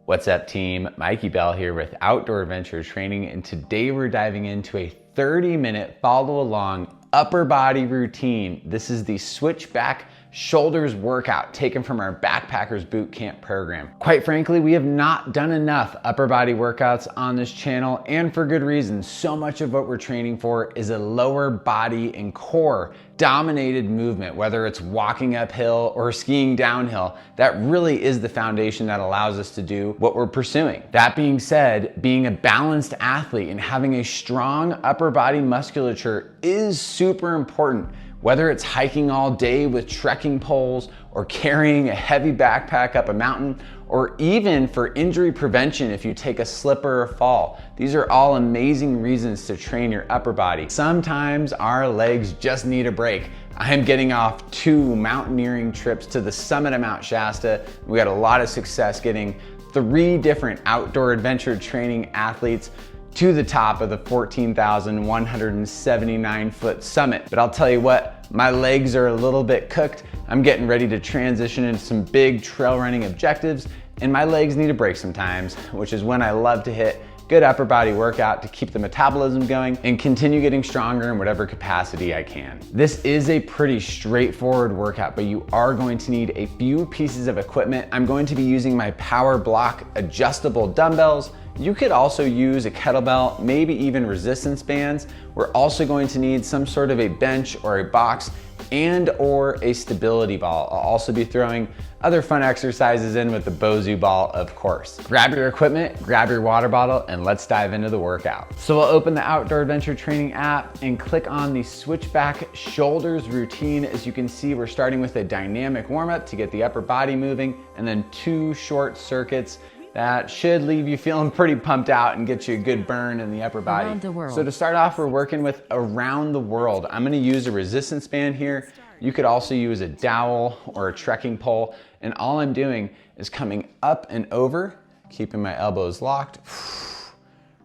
What's up, team? Mikey Bell here with Outdoor Adventure Training, and today we're diving into a 30-minute follow-along upper body routine. This is the switchback shoulders workout taken from our Backpackers Boot Camp program. Quite frankly, we have not done enough upper body workouts on this channel, and for good reason. So much of what we're training for is a lower body and core dominated movement, whether it's walking uphill or skiing downhill. That really is the foundation that allows us to do what we're pursuing. That being said, being a balanced athlete and having a strong upper body musculature is super important. Whether it's hiking all day with trekking poles or carrying a heavy backpack up a mountain, or even for injury prevention if you take a slip or a fall. These are all amazing reasons to train your upper body. Sometimes our legs just need a break. I am getting off 2 mountaineering trips to the summit of Mount Shasta. We had a lot of success getting 3 different outdoor adventure training athletes to the top of the 14,179 foot summit. But I'll tell you what, my legs are a little bit cooked. I'm getting ready to transition into some big trail running objectives, and my legs need a break sometimes, which is when I love to hit good upper body workout to keep the metabolism going and continue getting stronger in whatever capacity I can. This is a pretty straightforward workout, but you are going to need a few pieces of equipment. I'm going to be using my Power Block adjustable dumbbells. You could also use a kettlebell, maybe even resistance bands. We're also going to need some sort of a bench or a box and or a stability ball. I'll also be throwing other fun exercises in with the Bosu ball, of course. Grab your equipment, grab your water bottle, and let's dive into the workout. So we'll open the Outdoor Adventure Training app and click on the switchback shoulders routine. As you can see, we're starting with a dynamic warm-up to get the upper body moving, and then 2 short circuits that should leave you feeling pretty pumped out and get you a good burn in the upper body. So to start off, we're working with around the world. I'm gonna use a resistance band here. You could also use a dowel or a trekking pole. And all I'm doing is coming up and over, keeping my elbows locked,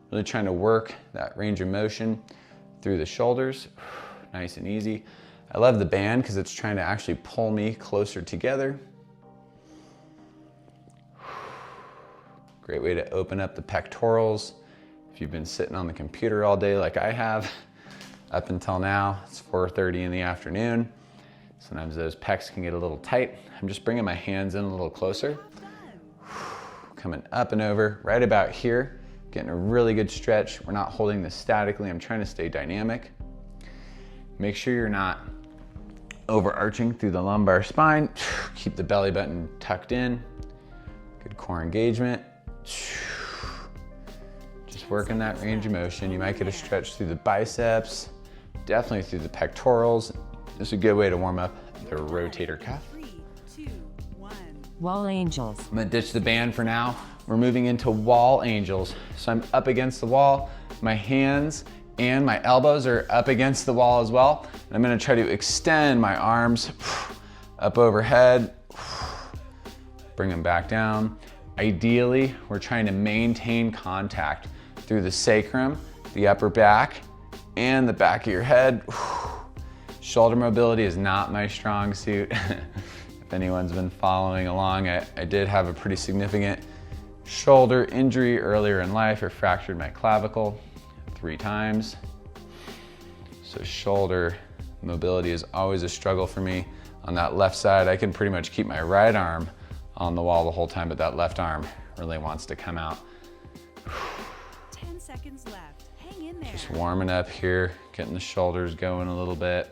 really trying to work that range of motion through the shoulders, nice and easy. I love the band because it's trying to actually pull me closer together. Great way to open up the pectorals. If you've been sitting on the computer all day like I have, up until now, it's 4:30 in the afternoon. Sometimes those pecs can get a little tight. I'm just bringing my hands in a little closer. Coming up and over, right about here, getting a really good stretch. We're not holding this statically. I'm trying to stay dynamic. Make sure you're not overarching through the lumbar spine. Keep the belly button tucked in. Good core engagement. Just working that range of motion. You might get a stretch through the biceps, definitely through the pectorals. This is a good way to warm up the rotator cuff. 3, 2, 1. Wall angels. I'm gonna ditch the band for now. We're moving into wall angels. So I'm up against the wall. My hands and my elbows are up against the wall as well. And I'm gonna try to extend my arms up overhead, bring them back down. Ideally, we're trying to maintain contact through the sacrum, the upper back, and the back of your head. Shoulder mobility is not my strong suit. If anyone's been following along, I did have a pretty significant shoulder injury earlier in life. I fractured my clavicle 3 times. So shoulder mobility is always a struggle for me. On that left side, I can pretty much keep my right arm on the wall the whole time, but that left arm really wants to come out. 10 seconds left. Hang in there. Just warming up here, getting the shoulders going a little bit.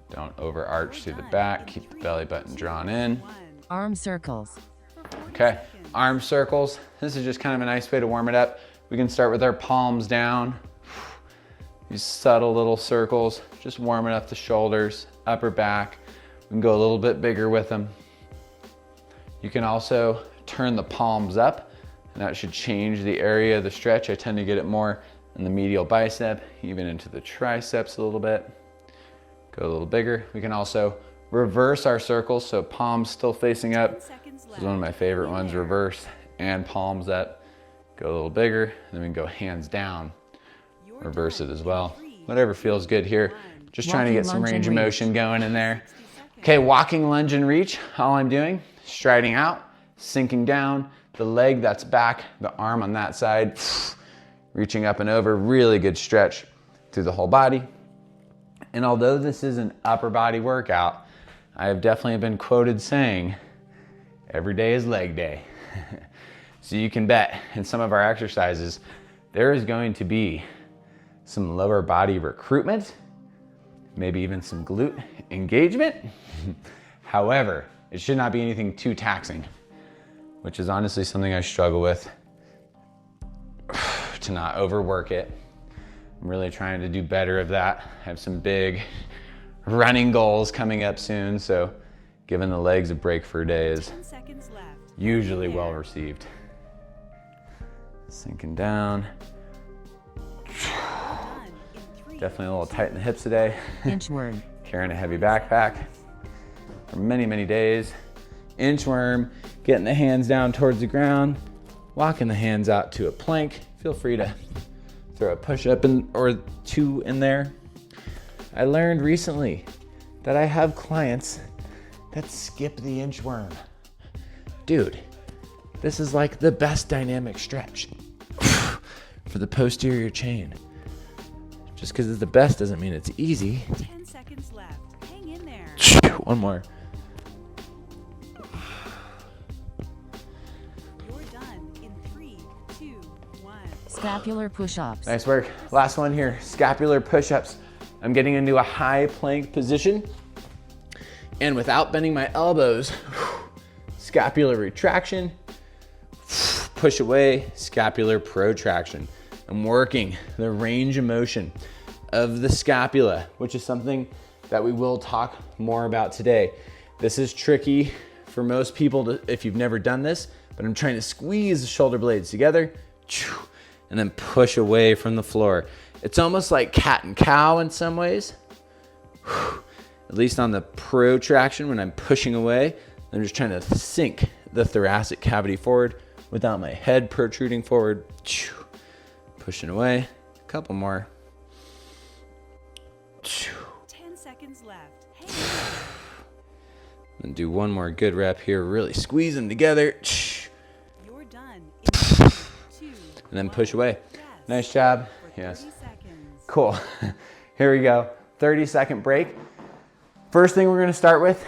Don't overarch through the back. Keep the belly button drawn in. Arm circles. Okay, arm circles. This is just kind of a nice way to warm it up. We can start with our palms down. These subtle little circles, just warming up the shoulders, upper back. We can go a little bit bigger with them. You can also turn the palms up, and that should change the area of the stretch. I tend to get it more in the medial bicep, even into the triceps a little bit. Go a little bigger. We can also reverse our circles, so palms still facing up. This is one of my favorite ones, reverse and palms up. Go a little bigger, and then we can go hands down, reverse it as well. Whatever feels good here. Just trying to get some range of motion going in there. Okay, walking lunge and reach. All I'm doing, striding out, sinking down, the leg that's back, the arm on that side, reaching up and over, really good stretch through the whole body. And although this is an upper body workout, I have definitely been quoted saying, every day is leg day. So you can bet in some of our exercises, there is going to be some lower body recruitment, maybe even some glute engagement. However, it should not be anything too taxing, which is honestly something I struggle with, to not overwork it. I'm really trying to do better of that. I have some big running goals coming up soon, so giving the legs a break for a day is 10 seconds left. usually well received. Sinking down. Done in 3, Definitely a little tight in the hips today. Inchworm. Carrying a heavy backpack for many, many days. Inchworm, getting the hands down towards the ground, walking the hands out to a plank. Feel free to throw a push-up or two in there. I learned recently that I have clients that skip the inchworm. Dude, this is like the best dynamic stretch for the posterior chain. Just because it's the best doesn't mean it's easy. 10 seconds left. Hang in there. One more. You're done in 3, 2, 1. Scapular push-ups. Nice work. Last one here, scapular push-ups. I'm getting into a high plank position, and without bending my elbows, scapular retraction, push away, scapular protraction. I'm working the range of motion of the scapula, which is something that we will talk more about today. This is tricky for most people if you've never done this, but I'm trying to squeeze the shoulder blades together and then push away from the floor. It's almost like cat and cow in some ways. At least on the protraction, when I'm pushing away, I'm just trying to sink the thoracic cavity forward without my head protruding forward. Pushing away. A couple more. 10 seconds left. Hang in there. And do one more good rep here. Really squeeze them together. You're done in 3, 2, And then push away. Rest Nice job. for Yes. 30 seconds. Cool. Here we go. 30-second break. First thing we're going to start with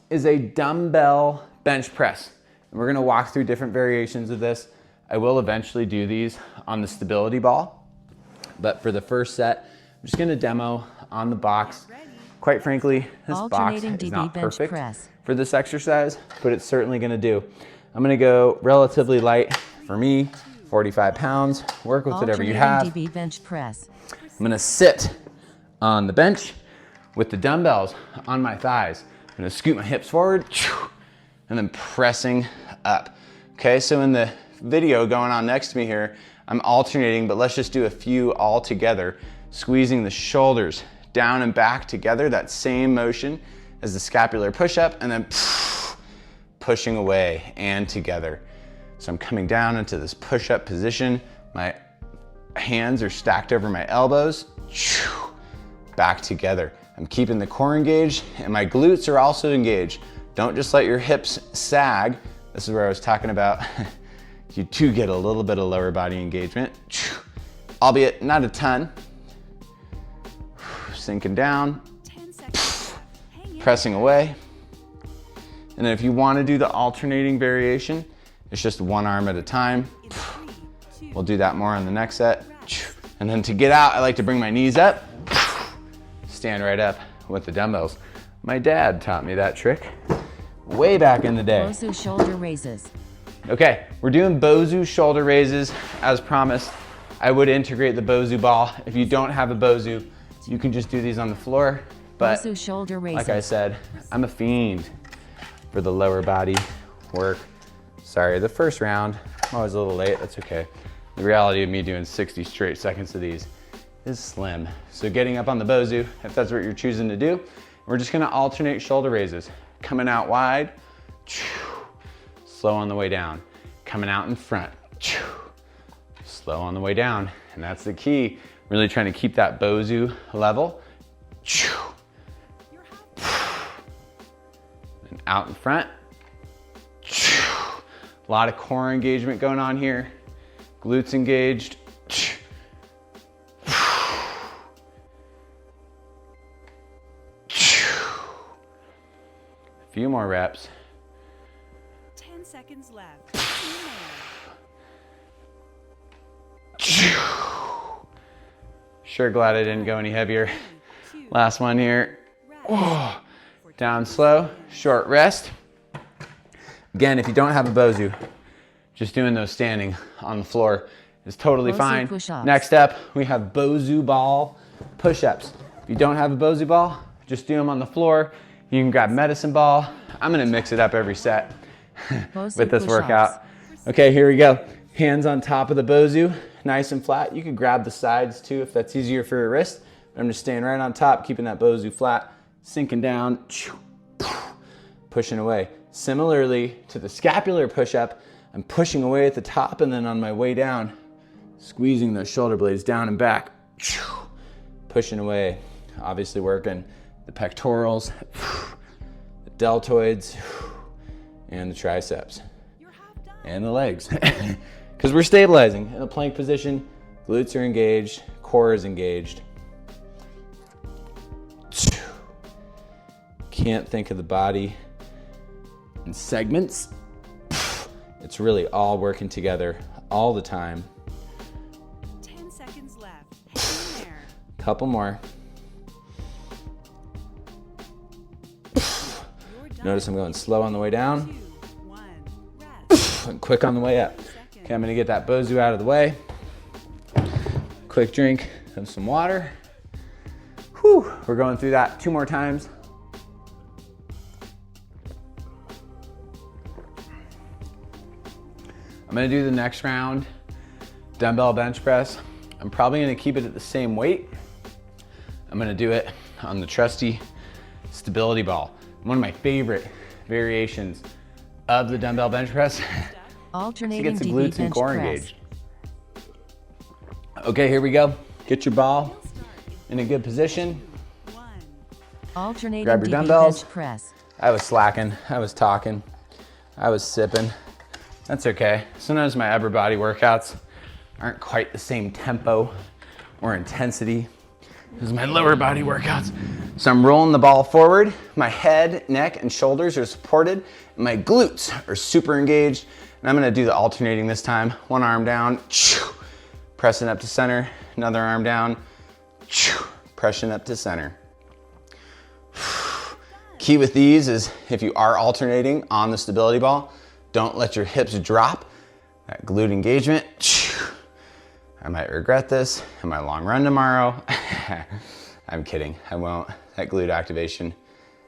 is a dumbbell bench press. And we're going to walk through different variations of this. I will eventually do these on the stability ball. But for the first set, I'm just going to demo on the box. Quite frankly, this box Alternating is DB not bench perfect press. for this exercise, but it's certainly going to do. I'm going to go relatively light for me, 45 pounds. Work with whatever you have. Alternating DB bench press. I'm gonna sit on the bench with the dumbbells on my thighs. I'm gonna scoot my hips forward and then pressing up. Okay, so in the video going on next to me here, I'm alternating, but let's just do a few all together. Squeezing the shoulders down and back together, that same motion as the scapular push-up, and then pushing away and together. So I'm coming down into this push-up position. My hands are stacked over my elbows, back together. I'm keeping the core engaged and my glutes are also engaged. Don't just let your hips sag. This is where I was talking about you do get a little bit of lower body engagement, albeit not a ton. Sinking down, 10 seconds left. Hang in pressing away. And then if you want to do the alternating variation, it's just one arm at a time. in 3, 2, We'll do that more on the next set. And then to get out, I like to bring my knees up, stand right up with the dumbbells. My dad taught me that trick way back in the day. Bosu shoulder raises. Okay, we're doing Bosu shoulder raises as promised. I would integrate the Bosu ball. If you don't have a Bosu, you can just do these on the floor. But Bosu shoulder raises. like I said, I'm a fiend for the lower body work. Sorry, the first round, I'm always a little late, that's okay. The reality of me doing 60 straight seconds of these is slim. So getting up on the Bosu, if that's what you're choosing to do, we're just gonna alternate shoulder raises. Coming out wide, slow on the way down. Coming out in front, slow on the way down. And that's the key, really trying to keep that Bosu level. And out in front. A lot of core engagement going on here. Glutes engaged. A few more reps. 10 seconds left. Sure glad I didn't go any heavier. Last one here. Oh, down slow, short rest. Again, if you don't have a Bosu, just doing those standing on the floor is totally Bosu fine. push-ups. Next up, we have Bosu ball push-ups. If you don't have a Bosu ball, just do them on the floor. You can grab medicine ball. I'm gonna mix it up every set Bosu with this push-ups. workout. Okay, here we go. Hands on top of the Bosu, nice and flat. You can grab the sides too if that's easier for your wrist. I'm just staying right on top, keeping that Bosu flat, sinking down, pushing away. Similarly to the scapular push-up, I'm pushing away at the top, and then on my way down, squeezing those shoulder blades down and back, pushing away. Obviously working the pectorals, the deltoids, and the triceps, and the legs. Because we're stabilizing in a plank position, glutes are engaged, core is engaged. Can't think of the body in segments. It's really all working together all the time. 10 seconds left. Hang in there. Couple more. You're done. Notice I'm going slow on the way down 2, 1. Rest. and quick on the way up. Okay, I'm gonna get that Bosu out of the way. Quick drink of some water. Whew, we're going through that 2 more times. I'm gonna do the next round, dumbbell bench press. I'm probably gonna keep it at the same weight. I'm gonna do it on the trusty stability ball. One of my favorite variations of the dumbbell bench press to Alternating get the DB glutes and bench core press. engaged. Okay, here we go. Get your ball in a good position. 1. Alternating Grab your DB dumbbells. bench press. I was slacking, I was talking, I was sipping. That's okay. Sometimes my upper body workouts aren't quite the same tempo or intensity as my lower body workouts. So I'm rolling the ball forward. My head, neck, and shoulders are supported. My glutes are super engaged. And I'm gonna do the alternating this time. One arm down, pressing up to center. Another arm down, pressing up to center. Key with these is if you are alternating on the stability ball, don't let your hips drop. That glute engagement. I might regret this in my long run tomorrow. I'm kidding, I won't. That glute activation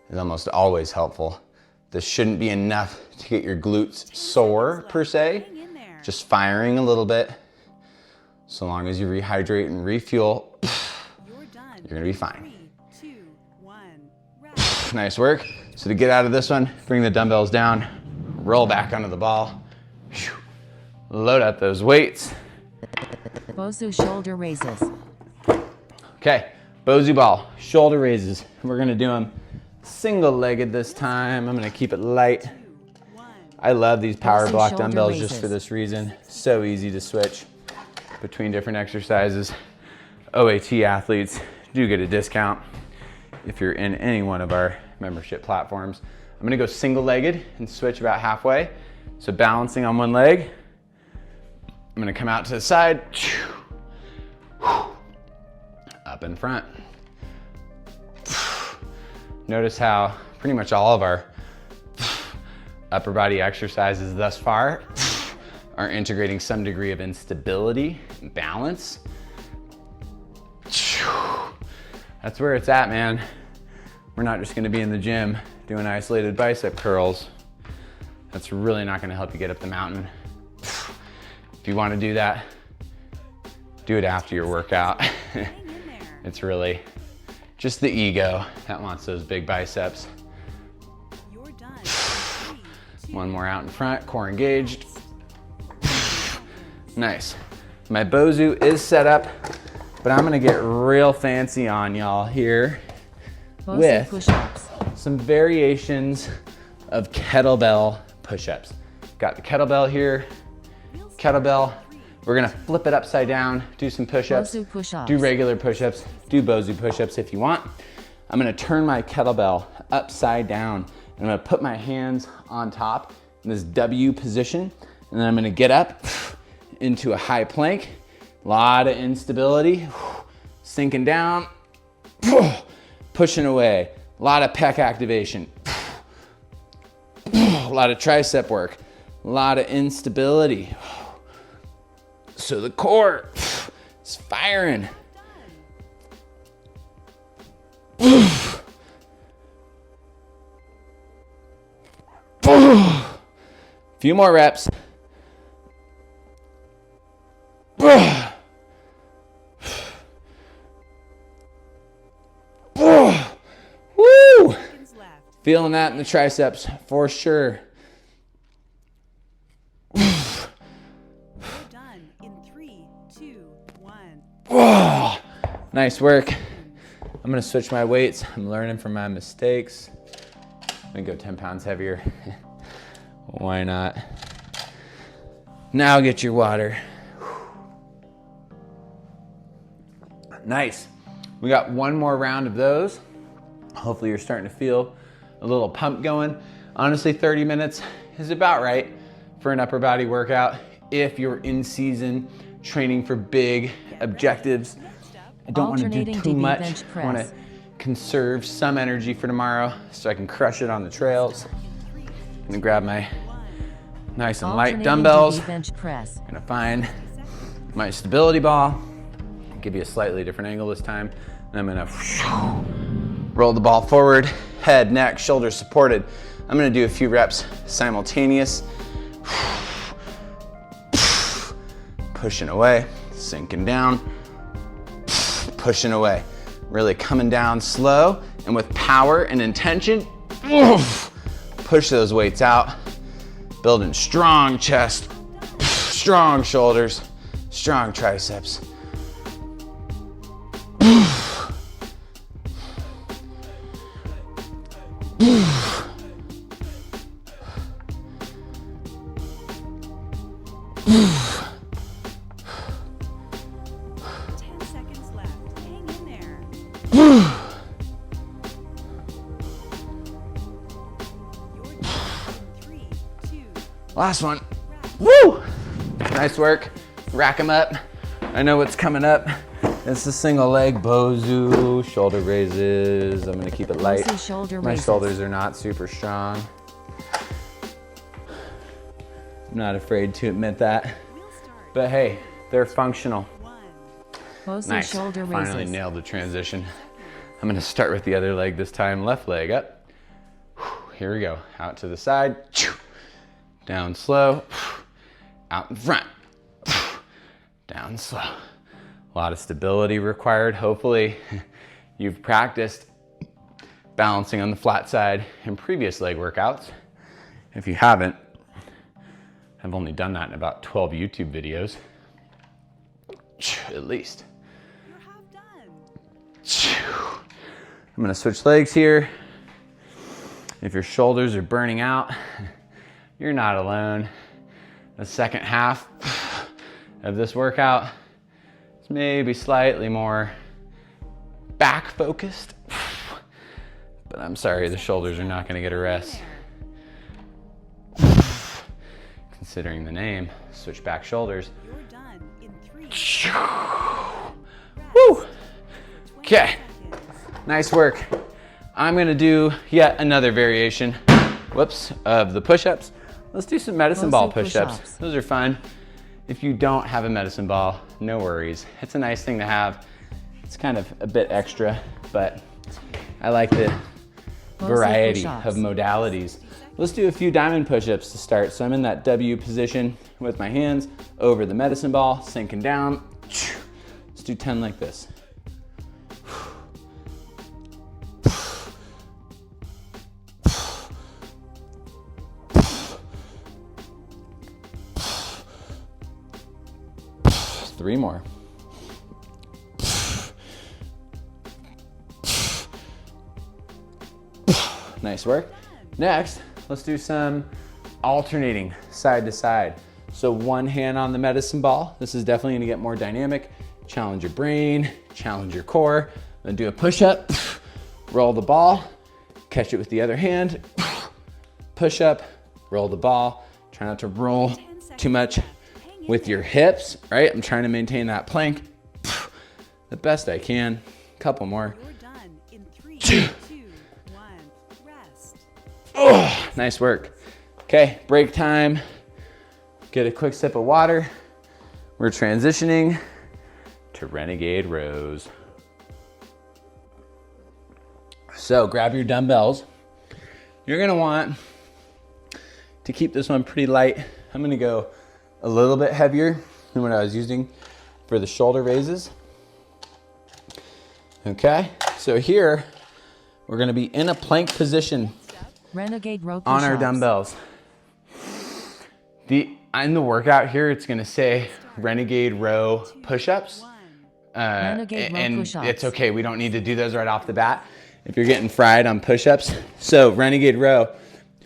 is almost always helpful. This shouldn't be enough to get your glutes sore per se. Hang in there. Just firing a little bit. So long as you rehydrate and refuel, You're done. you're gonna be fine. 3, 2, 1. Rest. Nice work. So to get out of this one, bring the dumbbells down, roll back onto the ball, load up those weights. Bosu shoulder raises. Okay, Bosu ball, shoulder raises. We're gonna do them single-legged this time. I'm gonna keep it light. 2, 1. I love these power Bosu block shoulder dumbbells raises. just for this reason. So easy to switch between different exercises. OAT athletes do get a discount if you're in any one of our membership platforms. I'm gonna go single-legged and switch about halfway. So balancing on one leg. I'm gonna come out to the side. Up in front. Notice how pretty much all of our upper body exercises thus far are integrating some degree of instability and balance. That's where it's at, man. We're not just gonna be in the gym doing isolated bicep curls. That's really not gonna help you get up the mountain. If you wanna do that, do it after your workout. Hang in there. It's really just the ego that wants those big biceps. You're done. 3, 2, One more out in front, core engaged. Nice. My Bosu is set up, but I'm gonna get real fancy on y'all here Bosu with push-ups. some variations of kettlebell push-ups. Got the kettlebell here. Kettlebell. We're gonna flip it upside down, do some push-ups, Bosu push-ups. do regular push-ups, do Bosu push-ups if you want. I'm gonna turn my kettlebell upside down, and I'm gonna put my hands on top in this W position, and then I'm gonna get up into a high plank. A lot of instability, sinking down, pushing away. A lot of pec activation, a lot of tricep work, a lot of instability. So the core is firing. Few more reps. Woo! Feeling that in the triceps for sure. Done in 3, 2, 1. Whoa. Nice work. I'm gonna switch my weights. I'm learning from my mistakes. I'm gonna go 10 pounds heavier. Why not? Now get your water. Nice. We got one more round of those. Hopefully you're starting to feel a little pump going. Honestly, 30 minutes is about right for an upper body workout if you're in season training for big objectives. I don't want to do Alternating too DB much. bench I want to press. conserve some energy for tomorrow so I can crush it on the trails. I'm gonna grab my nice and light Alternating dumbbells. DB bench press. Gonna find my stability ball. Give you a slightly different angle this time. And I'm gonna roll the ball forward, head, neck, shoulders supported. I'm gonna do a few reps simultaneous. Pushing away, sinking down, pushing away. Really coming down slow and with power and intention. Push those weights out. Building strong chest, strong shoulders, strong triceps. Last one. Woo! Nice work. Rack them up. I know what's coming up. It's the single leg Bosu shoulder raises. I'm gonna keep it light. Bosu shoulder My raises. shoulders are not super strong. I'm not afraid to admit that. But hey, they're functional. Bosu Nice. shoulder Finally raises. nailed the transition. I'm gonna start with the other leg this time. Left leg up. Here we go. Out to the side. Down slow. Out in front. Down slow. A lot of stability required. Hopefully you've practiced balancing on the flat side in previous leg workouts. If you haven't, I've only done that in about 12 YouTube videos, at least. You're half done. I'm gonna switch legs here. If your shoulders are burning out, you're not alone. The second half of this workout is maybe slightly more back focused, but I'm sorry, the shoulders are not gonna get a rest. Considering the name, switch back shoulders. You're done in 3. Woo! Okay, nice work. I'm gonna do yet another variation, of the push-ups. Let's do some medicine ball Bosu push-ups. push-ups. Those are fun. If you don't have a medicine ball, no worries. It's a nice thing to have. It's kind of a bit extra, but I like the Bosu variety push-ups. of modalities. Let's do a few diamond push-ups to start. So I'm in that W position with my hands over the medicine ball, sinking down. Let's do 10 like this. Three more. Nice work. Next, let's do some alternating side to side. So one hand on the medicine ball. This is definitely gonna get more dynamic. Challenge your brain, challenge your core. Then do a push-up, roll the ball, catch it with the other hand, push up, roll the ball. Try not to roll too much with your hips, right? I'm trying to maintain that plank the best I can. Couple more. You're done in 3, 2, 1. Rest. Oh, nice work. Okay, break time. Get a quick sip of water. We're transitioning to renegade rows. So grab your dumbbells. You're gonna want to keep this one pretty light. I'm gonna go a little bit heavier than what I was using for the shoulder raises. Okay, so here we're gonna be in a plank position Renegade row on our push-ups. dumbbells. In the workout here, it's gonna say renegade row push-ups. Renegade row And push-ups. it's okay, we don't need to do those right off the bat if you're getting fried on push-ups. So renegade row,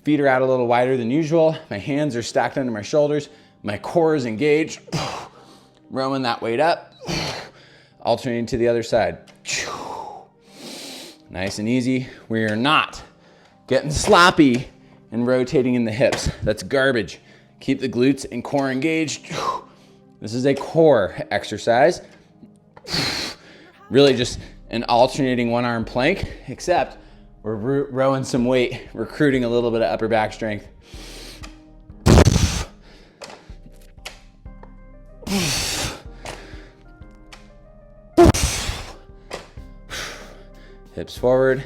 feet are out a little wider than usual. My hands are stacked under my shoulders. My core is engaged. Rowing that weight up. Alternating to the other side. Nice and easy. We are not getting sloppy and rotating in the hips. That's garbage. Keep the glutes and core engaged. This is a core exercise. Really just an alternating one arm plank, except we're rowing some weight, recruiting a little bit of upper back strength. Hips forward.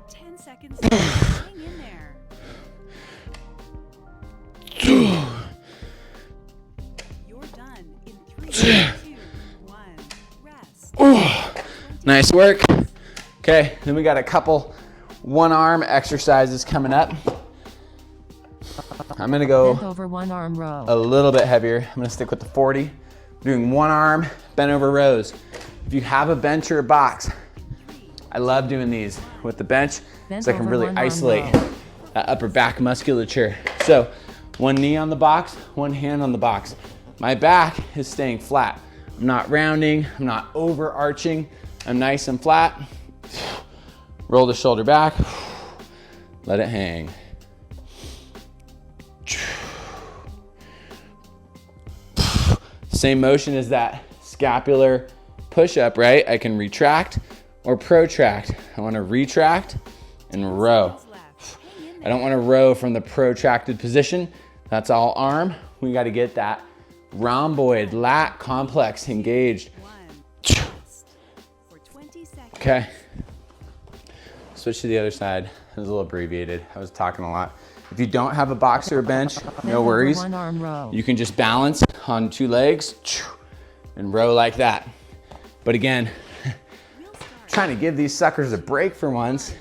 10 seconds left. Hang in there. You're done in 3, 2, 1. Rest. Nice work. Okay, then we got a couple one arm exercises coming up. I'm gonna go Bent over one arm row. a little bit heavier. I'm gonna stick with the 40. I'm doing one arm bent over rows. If you have a bench or a box, I love doing these with the bench Bent so I can over really one arm isolate row. that upper back musculature. So one knee on the box, one hand on the box. My back is staying flat. I'm not rounding, I'm not overarching. I'm nice and flat. Roll the shoulder back, let it hang. Same motion as that scapular push-up, right? I can retract or protract. I wanna retract and row. Left. Hang in I there. don't wanna row from the protracted position. That's all arm. We gotta get that rhomboid lat complex engaged. 1. Rest. For 20 seconds. Okay. Switch to the other side. It was a little abbreviated. I was talking a lot. If you don't have a box or a bench, Bent no over worries. one arm row. You can just balance on two legs and row like that. But again, We'll start. trying to give these suckers a break for once.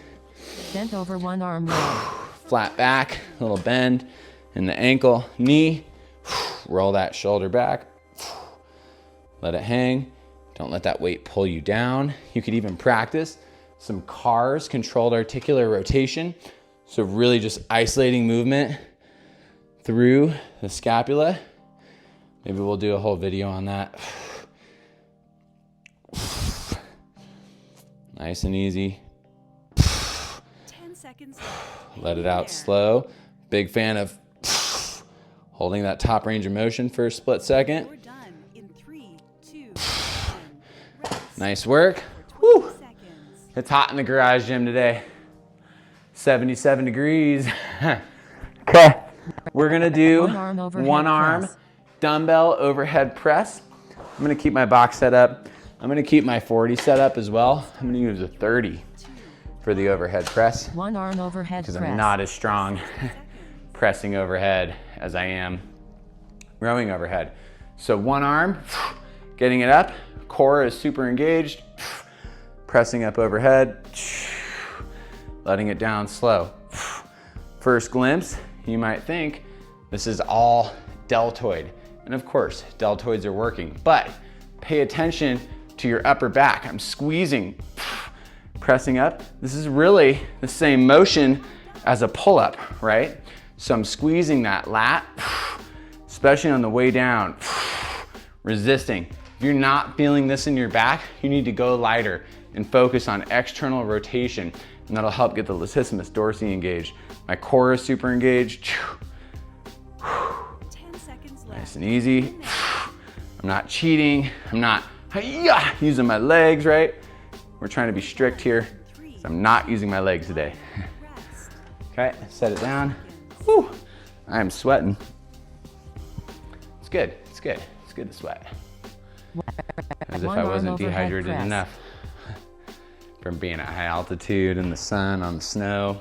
Bent over one arm row. Flat back, a little bend in the ankle, knee. Roll that shoulder back. Let it hang. Don't let that weight pull you down. You could even practice some CARs, controlled articular rotation. So really just isolating movement through the scapula. Maybe we'll do a whole video on that. Nice and easy. 10 seconds left. Let Hang it in out there. slow. Big fan of holding that top range of motion for a split second. You're done in 3, 2, 1. Rest. Nice work. For 20 Woo. seconds. It's hot in the garage gym today. 77 degrees. Okay, we're gonna do One arm overhead one arm press. dumbbell overhead press. I'm gonna keep my box set up. I'm gonna keep my 40 set up as well. I'm gonna use a 30 for the overhead press One arm overhead because press. I'm not as strong pressing overhead as I am rowing overhead. So one arm, getting it up, core is super engaged, pressing up overhead, letting it down slow. First glimpse, you might think this is all deltoid. And of course, deltoids are working, but pay attention to your upper back. I'm squeezing, pressing up. This is really the same motion as a pull-up, right? So I'm squeezing that lat, especially on the way down, resisting. If you're not feeling this in your back, you need to go lighter and focus on external rotation, and that'll help get the latissimus dorsi engaged. My core is super engaged. 10 seconds left. Nice and easy. I'm not cheating. I'm not using my legs, right? We're trying to be strict here. So I'm not using my legs today. Rest. Okay, set it down. Whew, I'm sweating. It's good, it's good. It's good to sweat. As if I wasn't dehydrated enough from being at high altitude in the sun, on the snow.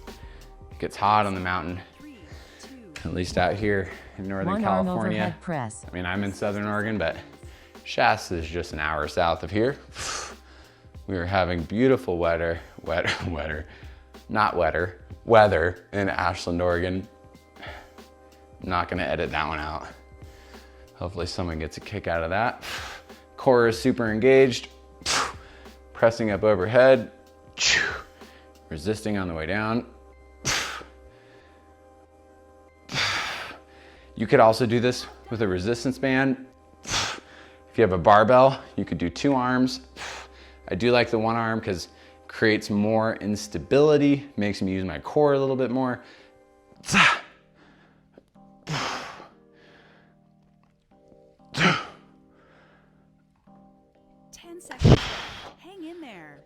It gets hot on the mountain, 3, 2, at least out here in Northern One arm California. overhead press. I mean, I'm in Southern Oregon, but Shasta is just an hour south of here. We were having beautiful weather in Ashland, Oregon. I'm not gonna edit that one out. Hopefully someone gets a kick out of that. Core is super engaged. Pressing up overhead. Resisting on the way down. You could also do this with a resistance band. If you have a barbell, you could do 2 arms. I do like the 1 arm because it creates more instability, makes me use my core a little bit more. 10 seconds left. Hang in there.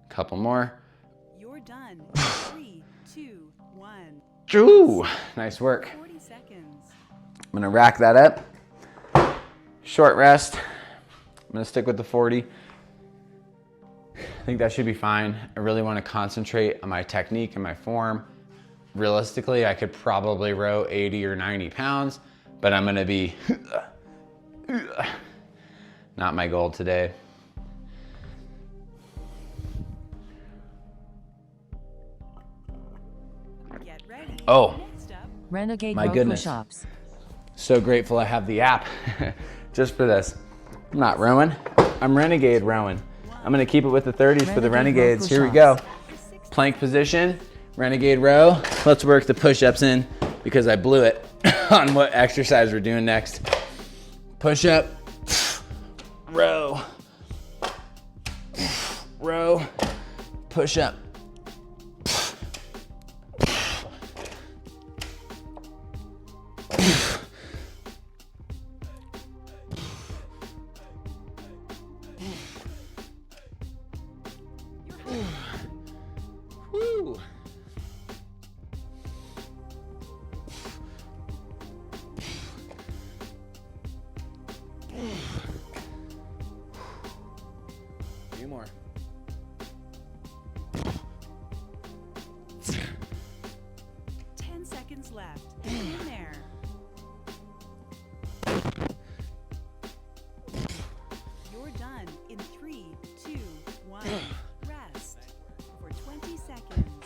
Couple more. You're done. 3, 2, 1. Ooh, nice work. 40 seconds. I'm gonna rack that up. Short rest. I'm gonna stick with the 40. I think that should be fine. I really wanna concentrate on my technique and my form. Realistically, I could probably row 80 or 90 pounds, but I'm gonna be not my goal today. Get ready. Oh, Next up, Renegade My row goodness. push-ups. so grateful I have the app just for this. I'm not rowing, I'm renegade rowing. I'm gonna keep it with the 30s for the Renegade row renegades. Here we go. push-ups. Plank position, renegade row. Let's work the push-ups in because I blew it on what exercise we're doing next. Push up, row, row, push up. Woo. Few more. seconds left. Hang in there. You're done in 3, 2, 1. Rest for 20 seconds.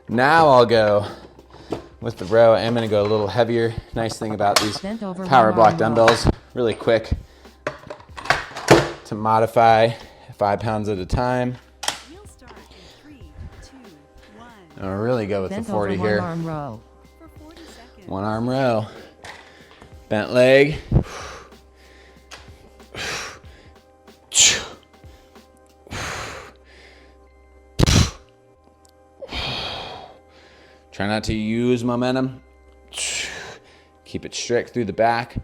Now I'll go with the row. I'm gonna go a little heavier. Nice thing about these Bent over power one block arm dumbbells, really quick to modify 5 pounds at a time. We'll start in 3, 2, 1. I'll really go with Bent the 40 over here. one arm row. For 40 seconds. One arm row. Bent leg. Try not to use momentum. Keep it strict through the back.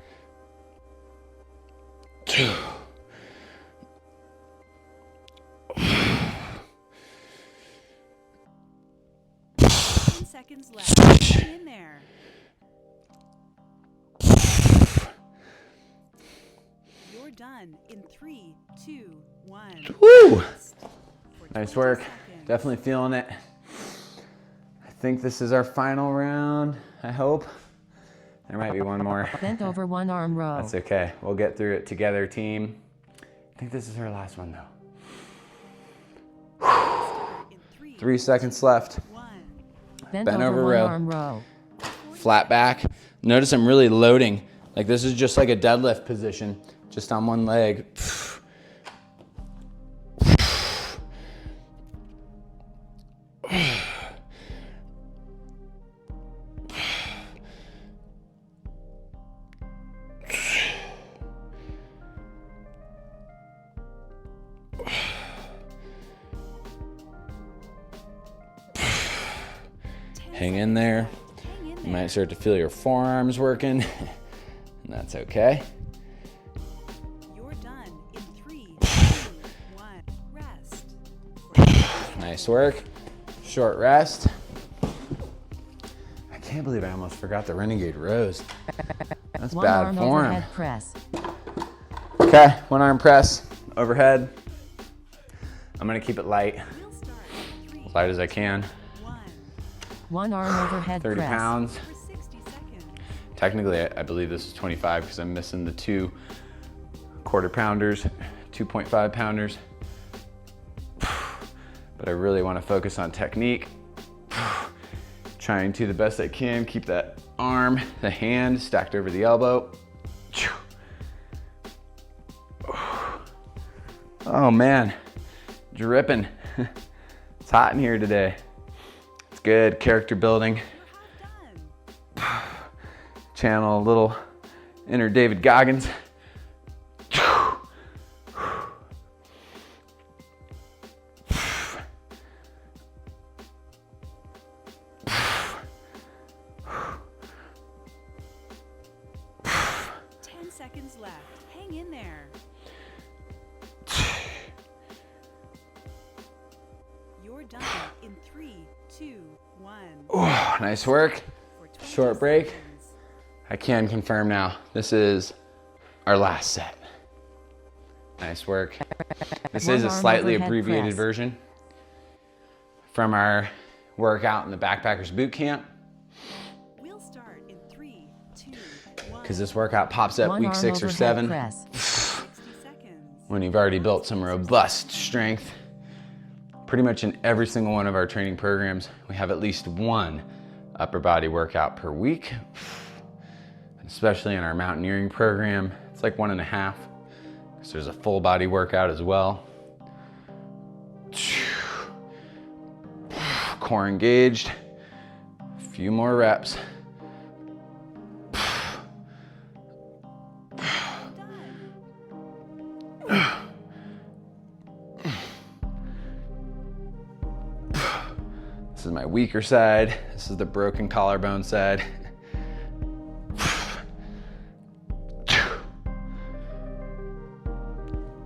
10 seconds left. Hang in there. You're done in 3, 2, 1. Woo! For Nice 20 work. seconds. Definitely feeling it. I think this is our final round, I hope. There might be one more. Bent over one arm row. That's okay. We'll get through it together, team. I think this is our last one, though. In 3 seconds left. 1. Bent bent over over one row. arm row. Flat back. Notice I'm really loading. Like this is just like a deadlift position, just on one leg. Hang in there. You might start to feel your forearms working, and that's okay. You're done in 3, 2, 1. Rest. Nice work. Short rest. I can't believe I almost forgot the renegade rows. That's One bad arm form. overhead press. Okay, one arm press overhead. I'm gonna keep it light, We'll start in 3, as light as I can. 1. One arm overhead 30 press. pounds. For 60 seconds. Technically, I believe this is 25 because I'm missing the 2 quarter pounders, 2.5 pounders. But I really want to focus on technique. Trying to the best I can, keep that arm, the hand stacked over the elbow. Oh man, dripping. It's hot in here today. It's good, character building. Done. Channel a little inner David Goggins. Seconds left. Hang in there. You're done in 3, 2, 1. Oh, nice work. For 20 Short break. seconds. I can confirm now, this is our last set. Nice work. This is a One arm slightly overhead abbreviated press. version from our workout in the Backpackers Boot Camp, We'll start in 3, 2, 1. because this workout pops up One week arm 6 or overhead 7 press. 60 seconds. when you've already built some robust strength. Pretty much in every single one of our training programs, we have at least one upper body workout per week. Especially in our mountaineering program, it's like 1.5, because there's a full body workout as well. Core engaged, a few more reps. This is my weaker side. This is the broken collarbone side.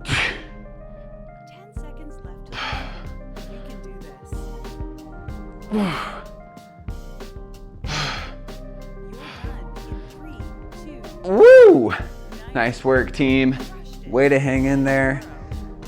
10 seconds left to go. You can do this. You're done in 3, 2. Woo! Nice work, team. Way to hang in there.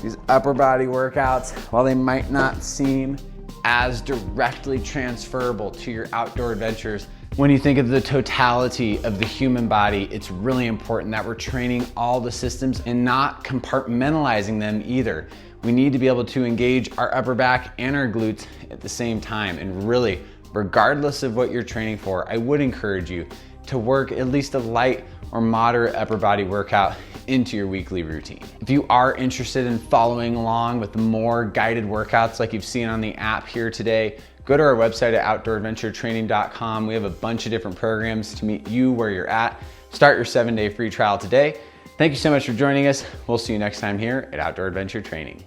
These upper body workouts, while they might not seem as directly transferable to your outdoor adventures, when you think of the totality of the human body, it's really important that we're training all the systems and not compartmentalizing them either. We need to be able to engage our upper back and our glutes at the same time. And really, regardless of what you're training for, I would encourage you to work at least a light or moderate upper body workout into your weekly routine. If you are interested in following along with more guided workouts like you've seen on the app here today, go to our website at outdooradventuretraining.com. We have a bunch of different programs to meet you where you're at. Start your 7-day free trial today. Thank you so much for joining us. We'll see you next time here at Outdoor Adventure Training.